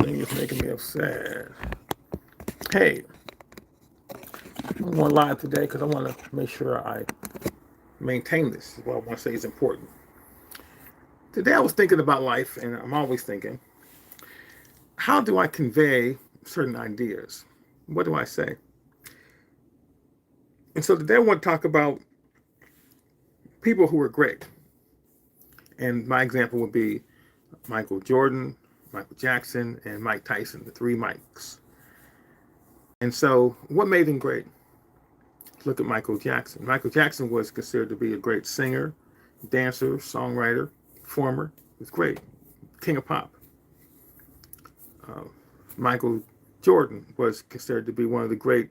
thing is making me upset. Hey, I'm going live today because I want to make sure I maintain this. What I want to say is important. Today I was thinking about life, and I'm always thinking, how do I convey certain ideas? What do I say? And so today I want to talk about people who are great. And my example would be Michael Jordan, Michael Jackson, and Mike Tyson, the three Mikes. And so what made them great? Look at Michael Jackson. Michael Jackson was considered to be a great singer, dancer, songwriter, performer. He was great. King of pop. Uh, Michael Jordan was considered to be one of the great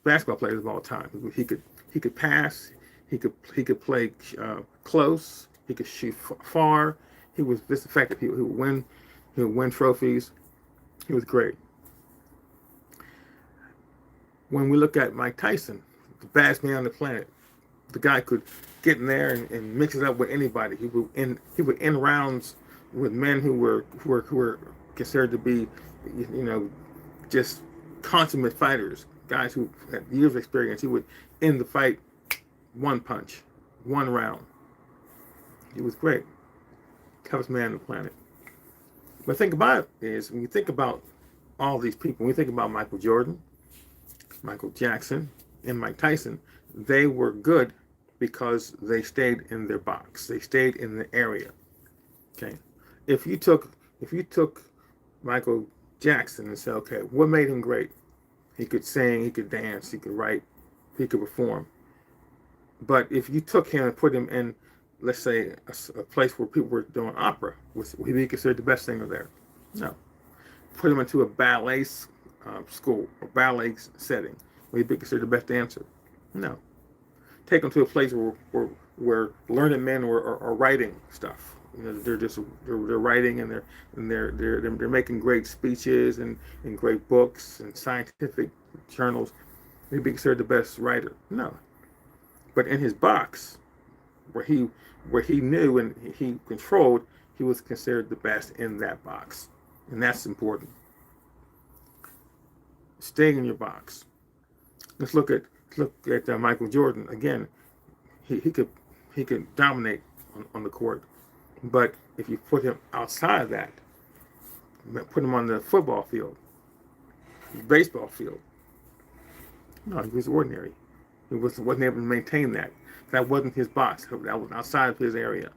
basketball players of all time. He could pass. He could play close. He could shoot far. He was this effective. He would win. He would win trophies. He was great. When we look at Mike Tyson, the baddest man on the planet, the guy could get in there and mix it up with anybody. He would end rounds with men who were considered to be, just consummate fighters, guys who had years of experience. He would end the fight one punch, one round. He was great, toughest man on the planet. But think about it is when you think about all these people, when you think about Michael Jordan, Michael Jackson, and Mike Tyson, they were good because they stayed in their box. They stayed in the area. Okay. If you took Michael Jackson and said, okay, what made him great? He could sing, he could dance, he could write, he could perform. But if you took him and put him in, let's say, a place where people were doing opera, would he be considered the best singer there? No. Put him into a ballet school or ballet setting, would he be considered the best dancer? No. Take him to a place where learned men are writing stuff. They're writing and they're making great speeches and great books and scientific journals. Would he be considered the best writer? No. But in his box, where he knew and he controlled, he was considered the best in that box, and that's important. Staying in your box. Let's look at Michael Jordan again. He could dominate on the court, but if you put him outside of that, put him on the football field, baseball field, no, he was ordinary. He wasn't able to maintain that. That wasn't his box. That was outside of his area.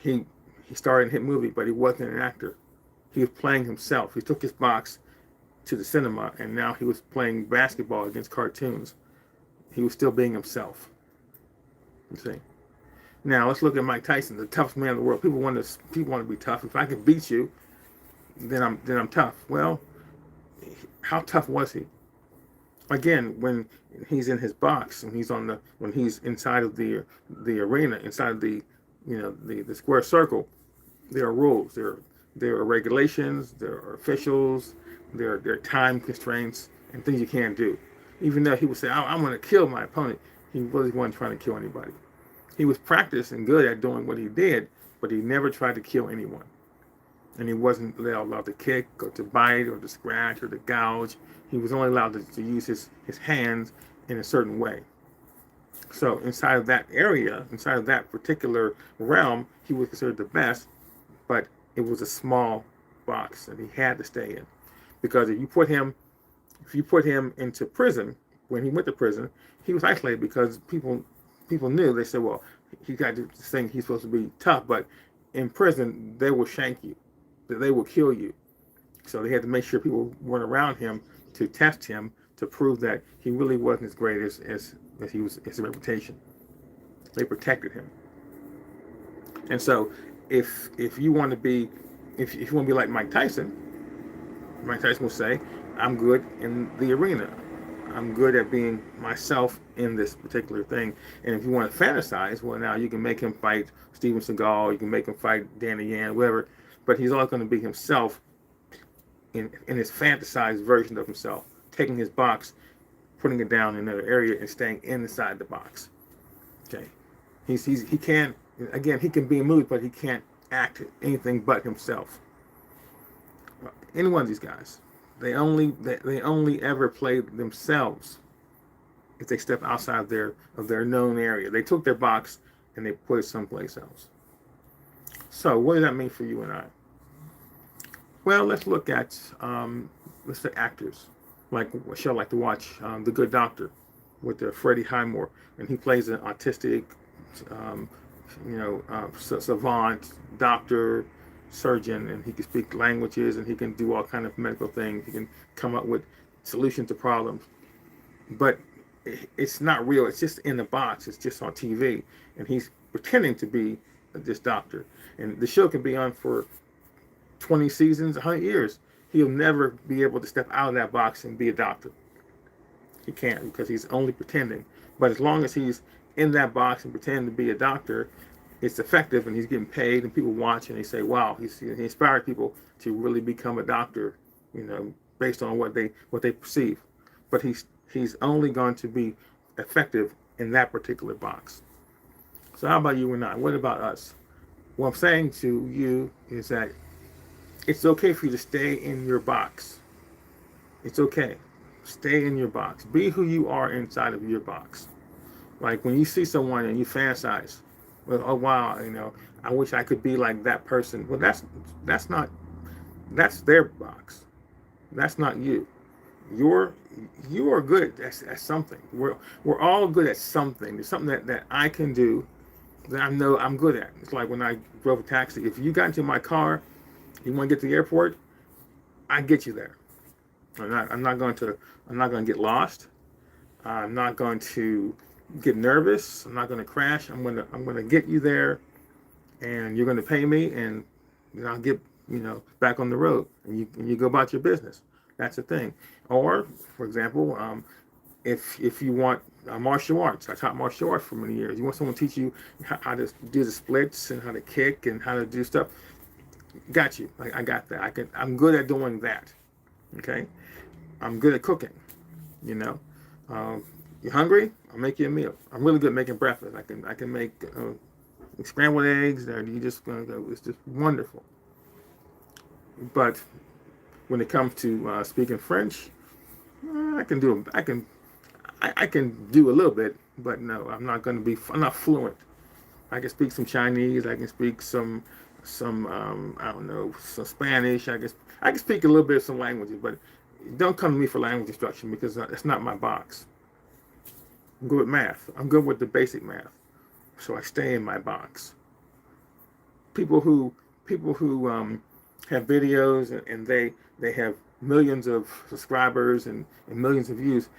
He starred in a hit movie, but he wasn't an actor. He was playing himself. He took his box to the cinema, and now he was playing basketball against cartoons. He was still being himself. You see. Now let's look at Mike Tyson, the toughest man in the world. People want to be tough. If I can beat you, then I'm tough. Well, how tough was he? Again, when he's in his box and when he's inside of the arena, inside of the square circle, there are rules. There are regulations. There are officials. There are time constraints and things you can't do. Even though he would say, I'm going to kill my opponent, he really wasn't trying to kill anybody. He was practiced and good at doing what he did, but he never tried to kill anyone. And he wasn't allowed to kick or to bite or to scratch or to gouge. He was only allowed to use his hands in a certain way. So inside of that area, inside of that particular realm, he was considered the best, but it was a small box that he had to stay in. Because if you put him into prison, when he went to prison, he was isolated because people knew. They said, well, he got this thing, he's supposed to be tough, but in prison they will shank you, they will kill you. So they had to make sure people weren't around him to test him to prove that he really wasn't as great as he was, his reputation. They protected him. And so if you want to be like Mike Tyson will say, I'm good in the arena. I'm good at being myself in this particular thing. And if you want to fantasize, well, now you can make him fight Steven Seagal, you can make him fight Danny Yan, whatever. But he's always going to be himself in his fantasized version of himself, taking his box, putting it down in another area, and staying inside the box. Okay, he can't. Again, he can be moved, but he can't act anything but himself. Any one of these guys. They only ever play themselves if they step outside of their known area. They took their box and they put it someplace else. So what does that mean for you and I? Well, let's look at let's say actors. Like a show I like to watch, The Good Doctor, with Freddie Highmore, and he plays an autistic, um, savant doctor, surgeon, and he can speak languages, and he can do all kind of medical things. He can come up with solutions to problems, but it's not real. It's just in the box. It's just on TV, and he's pretending to be this doctor. And the show can be on for 20 seasons, 100 years. He'll never be able to step out of that box and be a doctor. He can't, because he's only pretending. But as long as he's in that box and pretending to be a doctor, it's effective, and he's getting paid, and people watch and they say, wow, he inspired people to really become a doctor, based on what they perceive. But he's only going to be effective in that particular box. So how about you and I? What about us? What I'm saying to you is that it's okay for you to stay in your box. It's okay. Stay in your box. Be who you are inside of your box. Like when you see someone and you fantasize, well, oh wow, I wish I could be like that person. Well, that's their box. That's not you. You are good at something. We're all good at something. There's something that I can do that I know I'm good at. It's like when I drove a taxi. If you got into my car, you want to get to the airport, I get you there. I'm not going to get lost. I'm not going to get nervous. I'm not going to crash. I'm going to get you there, and you're going to pay me, and I'll get back on the road, and you go about your business. That's the thing. Or, for example, if you want martial arts, I taught martial arts for many years. You want someone to teach you how to do the splits and how to kick and how to do stuff. Got you. I got that. I'm good at doing that. Okay. I'm good at cooking. You're hungry? I'll make you a meal. I'm really good at making breakfast. I can make scrambled eggs. It's just wonderful. But when it comes to speaking French, I can do a little bit, but no, I'm not fluent. I can speak some Chinese. I can speak some I don't know, some Spanish. I can speak a little bit of some languages, but don't come to me for language instruction, because it's not my box. I'm good with math. I'm good with the basic math, so I stay in my box. People who have videos and they have millions of subscribers and millions of views,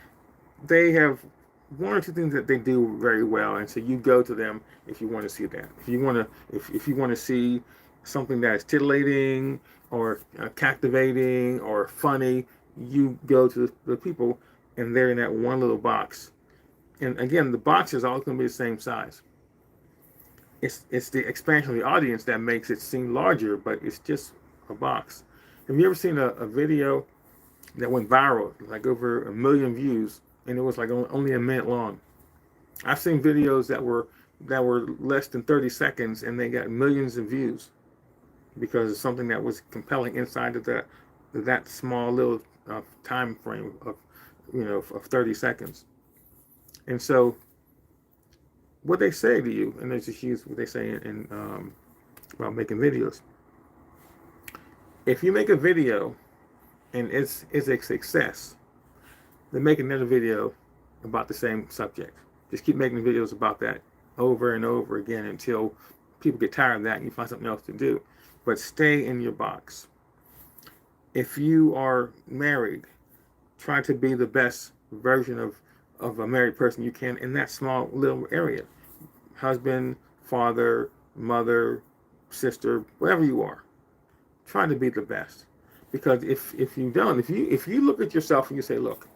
they have one or two things that they do very well, and so you go to them if you want to see that. If you want to see something that is titillating or captivating or funny, you go to the people, and they're in that one little box. And again, the box is always going to be the same size. It's the expansion of the audience that makes it seem larger, but it's just a box. Have you ever seen a video that went viral, like over 1 million views, and it was like only a minute long? I've seen videos that were less than 30 seconds, and they got millions of views because of something that was compelling inside of that small little time frame of 30 seconds. And so what they say to you, and there's just use what they say in about making videos. If you make a video and it's a success, then make another video about the same subject. Just keep making videos about that over and over again until people get tired of that and you find something else to do. But stay in your box. If you are married, try to be the best version of a married person you can in that small little area. Husband, father, mother, sister, whatever you are. Try to be the best. Because if you don't, if you look at yourself and you say, look,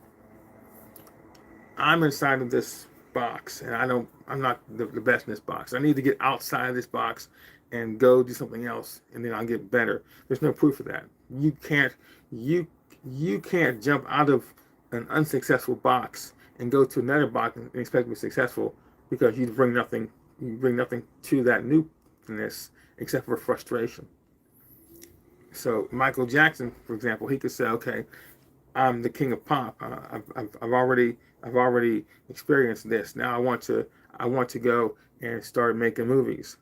I'm inside of this box and I'm not the best in this box. I need to get outside of this box and go do something else, and then I'll get better. There's no proof of that. You can't jump out of an unsuccessful box and go to another box and expect to be successful, because you bring nothing to that newness except for frustration. So Michael Jackson, for example, he could say, okay, I'm the king of pop. I've already experienced this. Now I want to go and start making movies.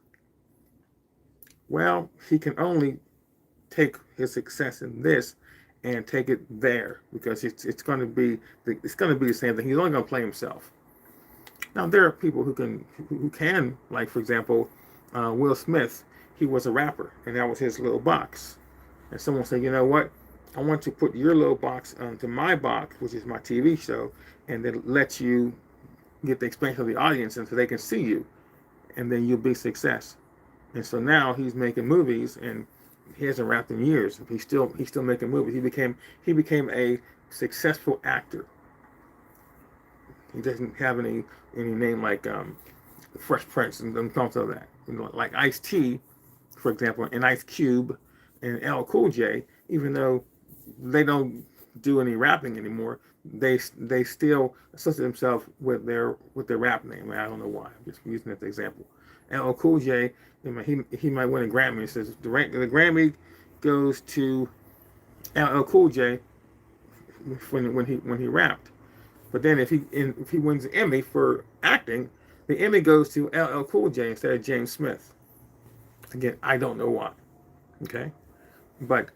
Well, he can only take his success in this and take it there, because it's going to be the same thing. He's only going to play himself. Now there are people who can, like for example, Will Smith. He was a rapper, and that was his little box. And someone said, you know what? I want to put your little box onto my box, which is my TV show, and then let you get the experience of the audience, and so they can see you, and then you'll be success. And so now he's making movies, and he hasn't rapped in years. He's still making movies. He became a successful actor. He doesn't have any name like Fresh Prince and something of that. You know, like Ice-T, for example, and Ice Cube and LL Cool J, even though they don't do any rapping anymore, they still associate themselves with their rap name. I don't know why. I'm just using that as an example. LL Cool J, he might win a Grammy. It says the Grammy goes to LL Cool J when he rapped. But then if he wins an Emmy for acting, the Emmy goes to LL Cool J instead of James Smith. Again, I don't know why. Okay, but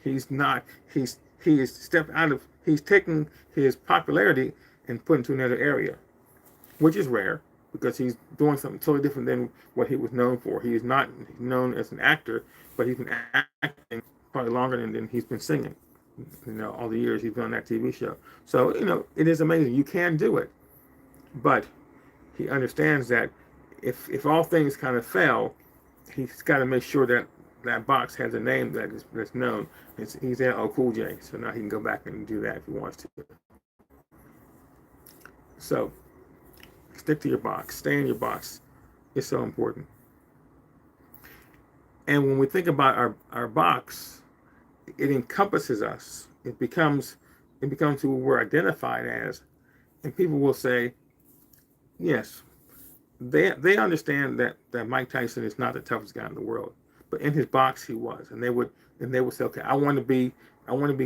he's not. He is stepped out of. He's taking his popularity and put into another area, which is rare because he's doing something totally different than what he was known for. He is not known as an actor, but he's been acting probably longer than he's been singing. You know, all the years he's been on that TV show. So, you know, it is amazing. You can do it. But he understands that if all things kind of fail, he's got to make sure that that box has a name that's known. He's LL Cool J. So now he can go back and do that if he wants to. So stick to your box. Stay in your box. It's so important. And when we think about our box, it encompasses us. It becomes who we're identified as. And people will say, yes, they understand that Mike Tyson is not the toughest guy in the world, but in his box he was. And they would say, okay, I want to be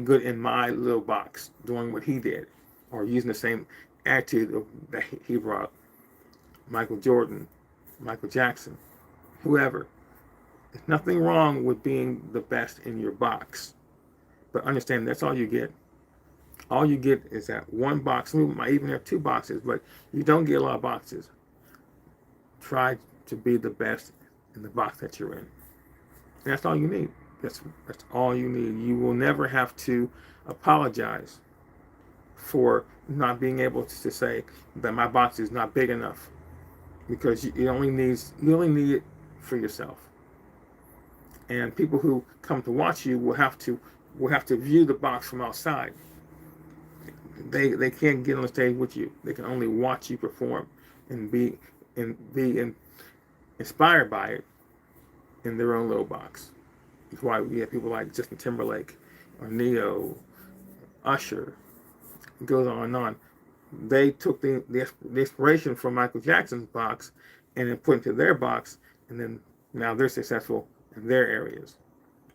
good in my little box, doing what he did, or using the same attitude that he brought. Michael Jordan, Michael Jackson, whoever. There's nothing wrong with being the best in your box, but understand that's all you get. All you get is that one box. Some people might even have two boxes, but you don't get a lot of boxes. Try to be the best in the box that you're in. And that's all you need. That's all you need. You will never have to apologize for not being able to say that my box is not big enough, because you only need it for yourself. And people who come to watch you will have to view the box from outside. They can't get on the stage with you. They can only watch you perform and be inspired by it in their own little box. That's why we have people like Justin Timberlake or Neo, Usher. It goes on and on. They took the inspiration from Michael Jackson's box and then put it into their box, and then now they're successful in their areas.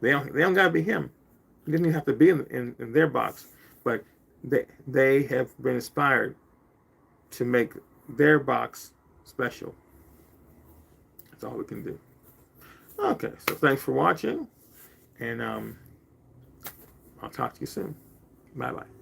They don't gotta be him. He didn't even have to be in their box, but they have been inspired to make their box special. That's all we can do. Okay, so thanks for watching, and I'll talk to you soon. Bye-bye.